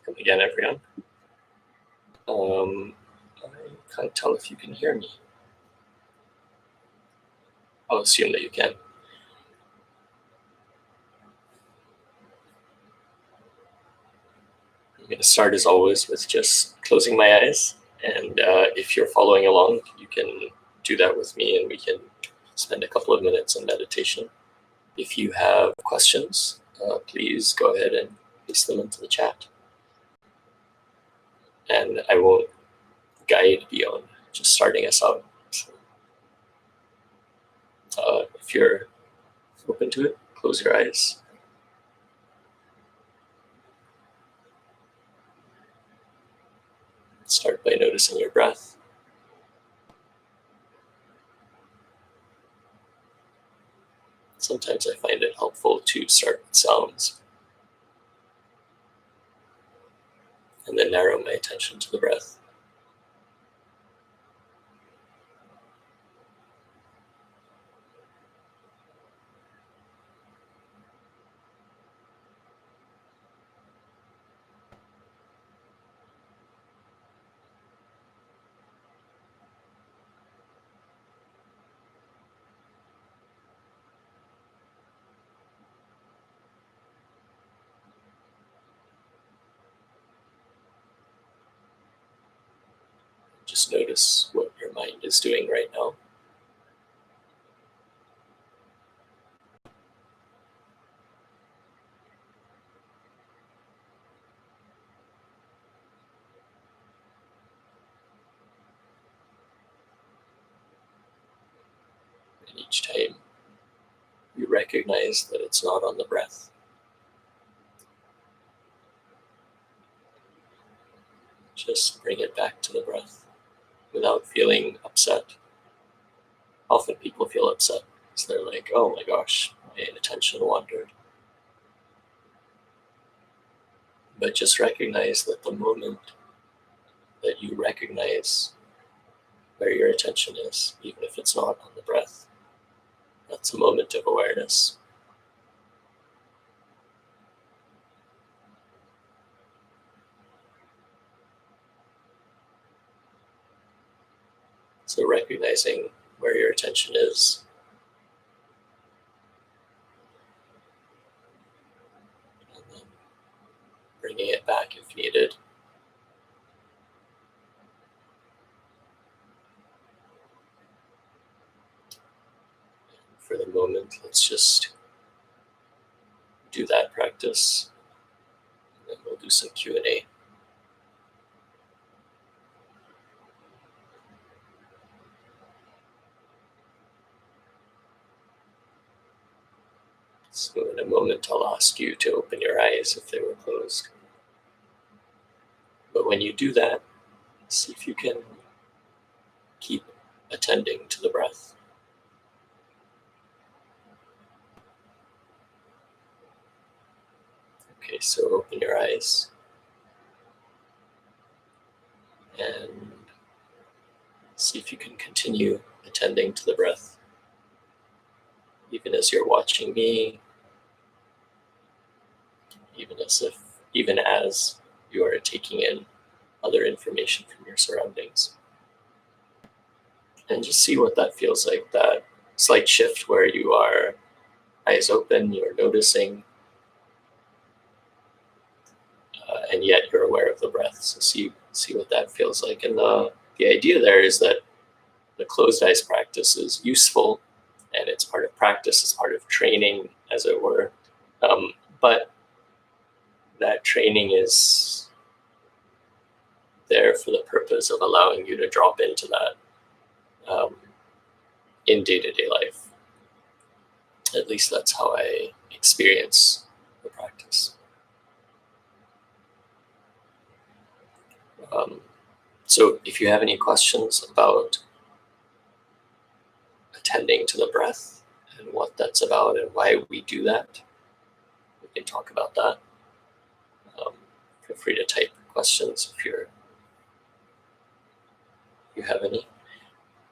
Welcome again, everyone. I can't tell if you can hear me. I'll assume that you can. I'm going to start, as always, with just closing my eyes. And if you're following along, you can do that with me, and we can spend a couple of minutes in meditation. If you have questions, please go ahead and paste them into the chat. And I won't guide beyond just starting us out. So, if you're open to it, close your eyes. Start by noticing your breath. Sometimes I find it helpful to start with sounds and then narrow my attention to the breath. Just notice what your mind is doing right now. And each time you recognize that it's not on the breath, just bring it back to the breath without feeling upset. Often people feel upset because they're like, oh my gosh, my attention wandered. But just recognize that the moment that you recognize where your attention is, even if it's not on the breath, that's a moment of awareness. So recognizing where your attention is, and then bringing it back if needed. For the moment, let's just do that practice, and then we'll do some Q&A. So in a moment, I'll ask you to open your eyes if they were closed. But when you do that, see if you can keep attending to the breath. Okay, so open your eyes and see if you can continue attending to the breath, even as you're watching me, even as you are taking in other information from your surroundings. And just see what that feels like, that slight shift where you are eyes open, you're noticing, and yet you're aware of the breath. So see what that feels like. And the idea there is that the closed eyes practice is useful, and it's part of practice, it's part of training, as it were. But that training is there for the purpose of allowing you to drop into that in day-to-day life. At least that's how I experience the practice. So if you have any questions about attending to the breath and what that's about and why we do that, we can talk about that. Feel free to type questions if you have any.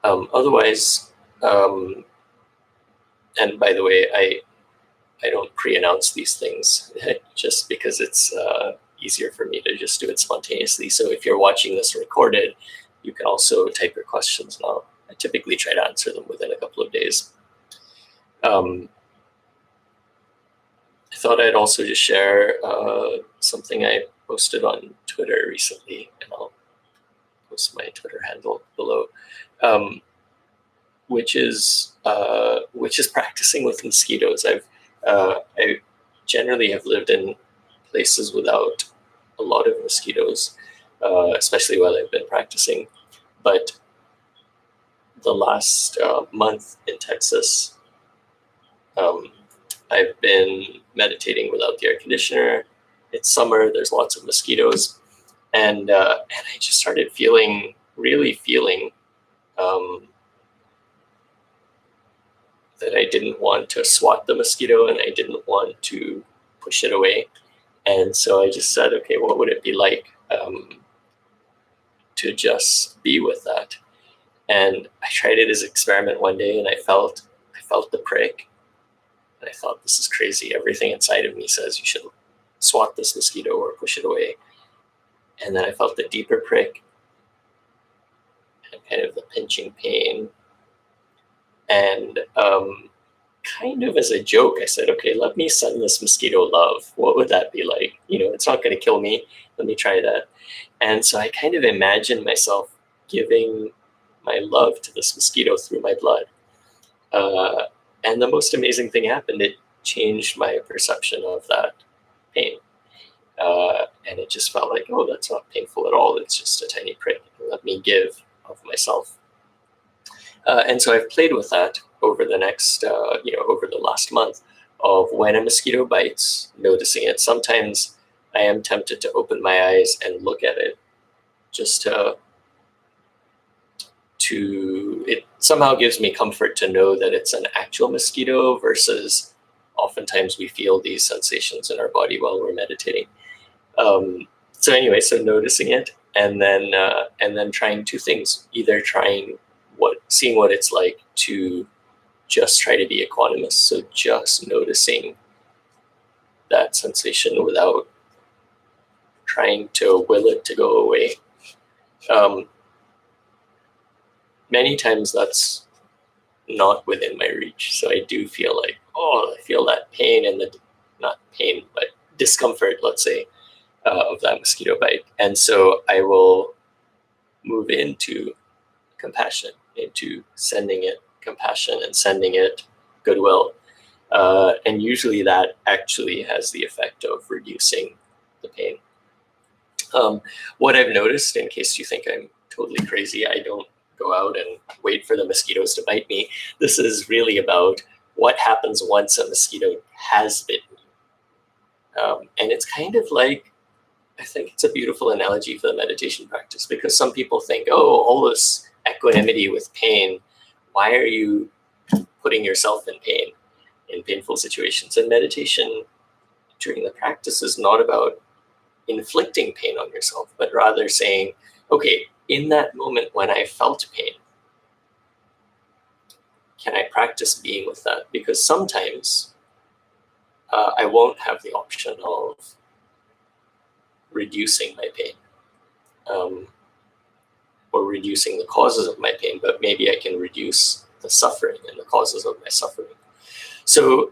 Otherwise, and by the way, I don't pre-announce these things just because it's easier for me to just do it spontaneously. So if you're watching this recorded, you can also type your questions, and I typically try to answer them within a couple of days. I thought I'd also just share something I posted on Twitter recently, and I'll post my Twitter handle below, which is practicing with mosquitoes. I generally have lived in places without a lot of mosquitoes, especially while I've been practicing. But the last month in Texas, I've been meditating without the air conditioner. It's summer, there's lots of mosquitoes. And I just started really feeling that I didn't want to swat the mosquito, and I didn't want to push it away. And so I just said, okay, what would it be like to just be with that? And I tried it as an experiment one day, and I felt the prick. And I thought, this is crazy. Everything inside of me says you should swat this mosquito or push it away. And then I felt the deeper prick and kind of the pinching pain. And kind of as a joke, I said, okay, let me send this mosquito love. What would that be like? It's not going to kill me. Let me try that. And so I kind of imagined myself giving my love to this mosquito through my blood. And the most amazing thing happened. It changed my perception of that pain. And it just felt like, oh, that's not painful at all. It's just a tiny prick. Let me give of myself. And so I've played with that over the next, over the last month, of when a mosquito bites, noticing it. Sometimes I am tempted to open my eyes and look at it, just it somehow gives me comfort to know that it's an actual mosquito, versus oftentimes we feel these sensations in our body while we're meditating. So anyway, so noticing it, and then trying two things: either seeing what it's like to just try to be equanimous, so just noticing that sensation without trying to will it to go away. Many times that's not within my reach. So I do feel like, I feel that pain, and not pain, but discomfort, let's say, of that mosquito bite. And so I will move into compassion, into sending it compassion and sending it goodwill. And usually that actually has the effect of reducing the pain. What I've noticed, in case you think I'm totally crazy, I don't go out and wait for the mosquitoes to bite me. This is really about what happens once a mosquito has bitten you. And it's kind of like, I think it's a beautiful analogy for the meditation practice, because some people think, all this equanimity with pain, why are you putting yourself in pain, in painful situations? And meditation during the practice is not about inflicting pain on yourself, but rather saying, okay, in that moment when I felt pain, can I practice being with that? Because sometimes I won't have the option of reducing my pain, or reducing the causes of my pain, but maybe I can reduce the suffering and the causes of my suffering. So,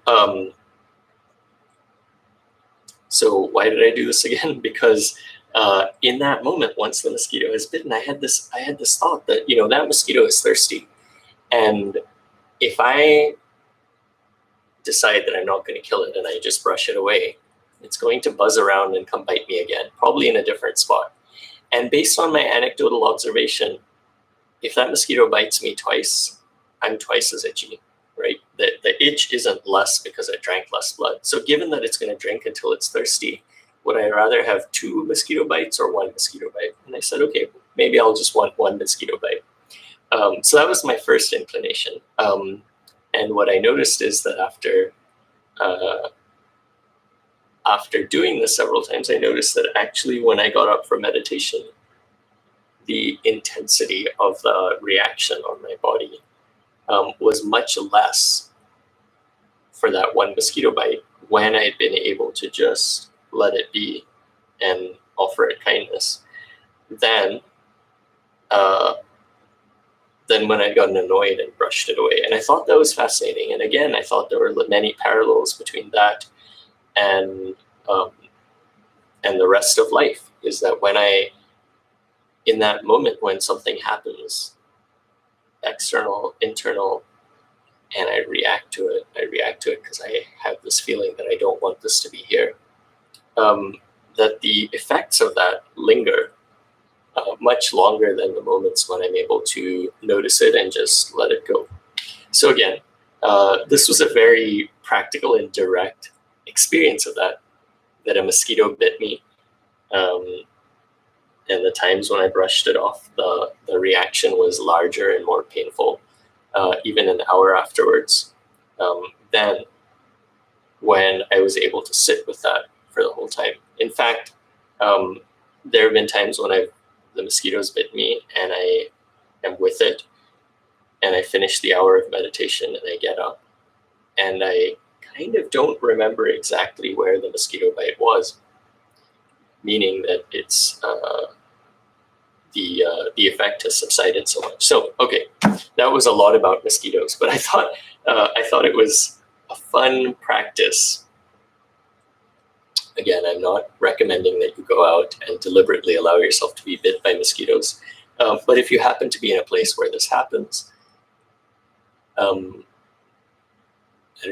so why did I do this again? Because in that moment, once the mosquito has bitten, I had this thought that, that mosquito is thirsty. And if I decide that I'm not going to kill it and I just brush it away, it's going to buzz around and come bite me again, probably in a different spot. And based on my anecdotal observation, if that mosquito bites me twice, I'm twice as itchy, right? The itch isn't less because I drank less blood. So given that it's going to drink until it's thirsty, would I rather have 2 mosquito bites or 1 mosquito bite? And I said, okay, maybe I'll just want 1 mosquito bite. So that was my first inclination. And what I noticed is that after doing this several times, I noticed that actually when I got up for meditation, the intensity of the reaction on my body was much less for that 1 mosquito bite when I'd been able to just let it be and offer it kindness than uh, when I'd gotten annoyed and brushed it away. And I thought that was fascinating. And again, I thought there were many parallels between that and um, the rest of life. Is that when in that moment when something happens, external, internal, and I react to it because I have this feeling that I don't want this to be here. That the effects of that linger much longer than the moments when I'm able to notice it and just let it go. So again, this was a very practical and direct experience of that a mosquito bit me. And the times when I brushed it off, the reaction was larger and more painful, even an hour afterwards, than when I was able to sit with that for the whole time. In fact, there have been times when the mosquitoes bit me and I am with it and I finish the hour of meditation and I get up and I kind of don't remember exactly where the mosquito bite was, meaning that it's the effect has subsided so much. So okay, that was a lot about mosquitoes, but I thought it was a fun practice. Again, I'm not recommending that you go out and deliberately allow yourself to be bit by mosquitoes, but if you happen to be in a place where this happens, I don't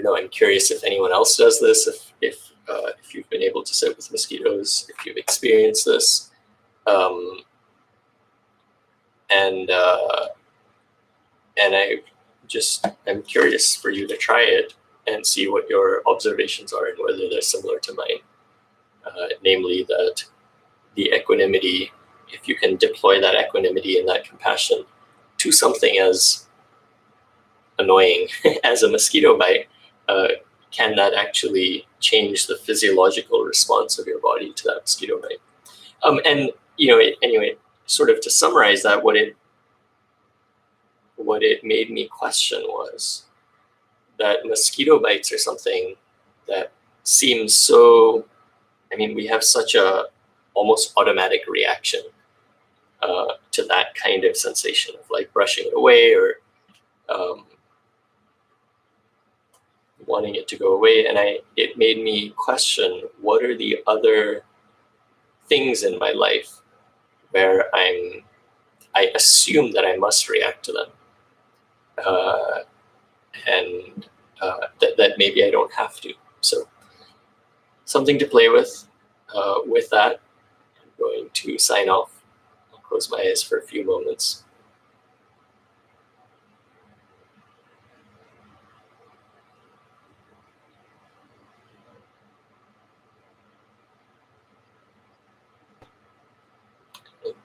know. I'm curious if anyone else does this. If you've been able to sit with mosquitoes, if you've experienced this, and I'm curious for you to try it and see what your observations are and whether they're similar to mine. Namely, that the equanimity, if you can deploy that equanimity and that compassion to something as annoying as a mosquito bite, can that actually change the physiological response of your body to that mosquito bite? And anyway, sort of to summarize that, what it made me question was that mosquito bites are something that seems so. I mean, we have such a almost automatic reaction to that kind of sensation of like brushing it away or wanting it to go away. And it made me question, what are the other things in my life where I assume that I must react to them, and that maybe I don't have to. So something to play with. With that, I'm going to sign off. I'll close my eyes for a few moments.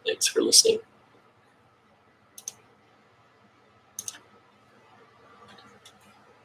Thanks for listening.